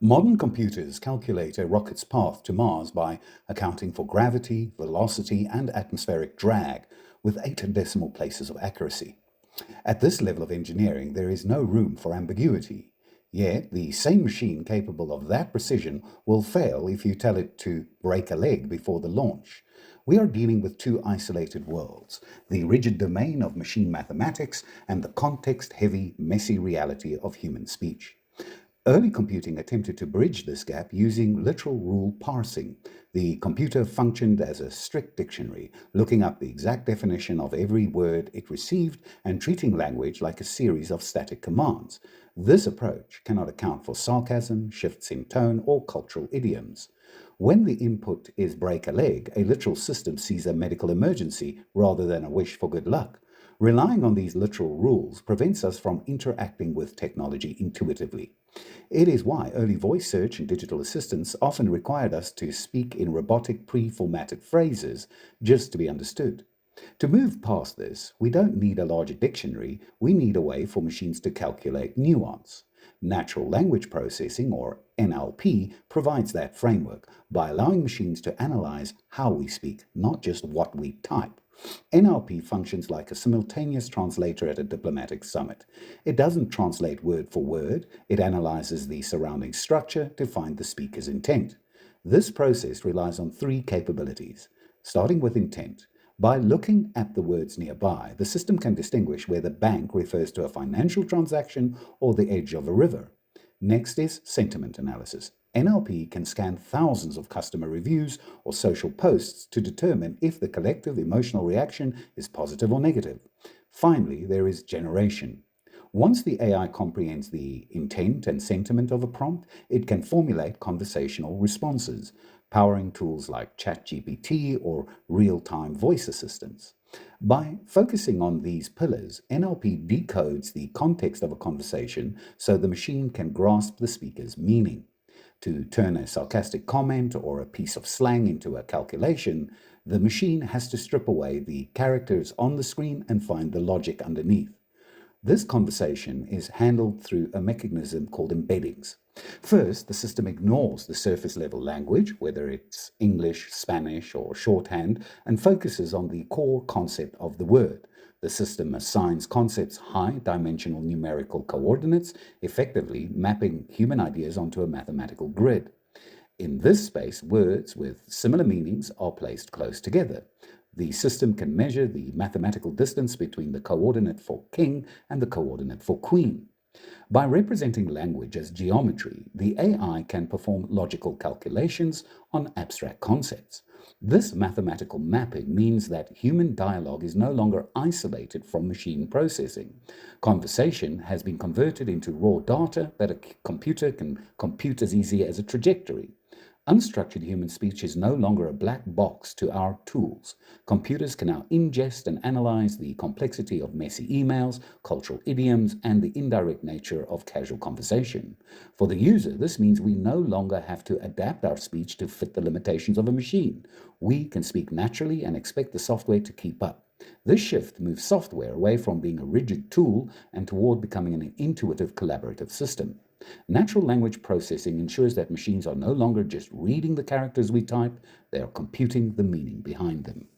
Modern computers calculate a rocket's path to Mars by accounting for gravity, velocity, and atmospheric drag with 8 decimal places of accuracy. At this level of engineering, there is no room for ambiguity. Yet, the same machine capable of that precision will fail if you tell it to break a leg before the launch. We are dealing with two isolated worlds, the rigid domain of machine mathematics and the context-heavy, messy reality of human speech. Early computing attempted to bridge this gap using literal rule parsing. The computer functioned as a strict dictionary, looking up the exact definition of every word it received and treating language like a series of static commands. This approach cannot account for sarcasm, shifts in tone, or cultural idioms. When the input is break a leg, a literal system sees a medical emergency rather than a wish for good luck. Relying on these literal rules prevents us from interacting with technology intuitively. It is why early voice search and digital assistants often required us to speak in robotic pre-formatted phrases just to be understood. To move past this, we don't need a larger dictionary, we need a way for machines to calculate nuance. Natural language processing, or NLP, provides that framework by allowing machines to analyze how we speak, not just what we type. NLP functions like a simultaneous translator at a diplomatic summit. It doesn't translate word for word, it analyzes the surrounding structure to find the speaker's intent. This process relies on three capabilities, starting with intent. By looking at the words nearby, the system can distinguish whether bank refers to a financial transaction or the edge of a river. Next is sentiment analysis. NLP can scan thousands of customer reviews or social posts to determine if the collective emotional reaction is positive or negative. Finally, there is generation. Once the AI comprehends the intent and sentiment of a prompt, it can formulate conversational responses, powering tools like ChatGPT or real-time voice assistants. By focusing on these pillars, NLP decodes the context of a conversation so the machine can grasp the speaker's meaning. To turn a sarcastic comment or a piece of slang into a calculation, the machine has to strip away the characters on the screen and find the logic underneath. This conversation is handled through a mechanism called embeddings. First, the system ignores the surface level language, whether it's English, Spanish, or shorthand, and focuses on the core concept of the word. The system assigns concepts high dimensional numerical coordinates, effectively mapping human ideas onto a mathematical grid. In this space, words with similar meanings are placed close together. The system can measure the mathematical distance between the coordinate for king and the coordinate for queen. By representing language as geometry, the AI can perform logical calculations on abstract concepts. This mathematical mapping means that human dialogue is no longer isolated from machine processing. Conversation has been converted into raw data that a computer can compute as easy as a trajectory. Unstructured human speech is no longer a black box to our tools. Computers can now ingest and analyze the complexity of messy emails, cultural idioms, and the indirect nature of casual conversation. For the user, this means we no longer have to adapt our speech to fit the limitations of a machine. We can speak naturally and expect the software to keep up. This shift moves software away from being a rigid tool and toward becoming an intuitive collaborative system. Natural language processing ensures that machines are no longer just reading the characters we type, they are computing the meaning behind them.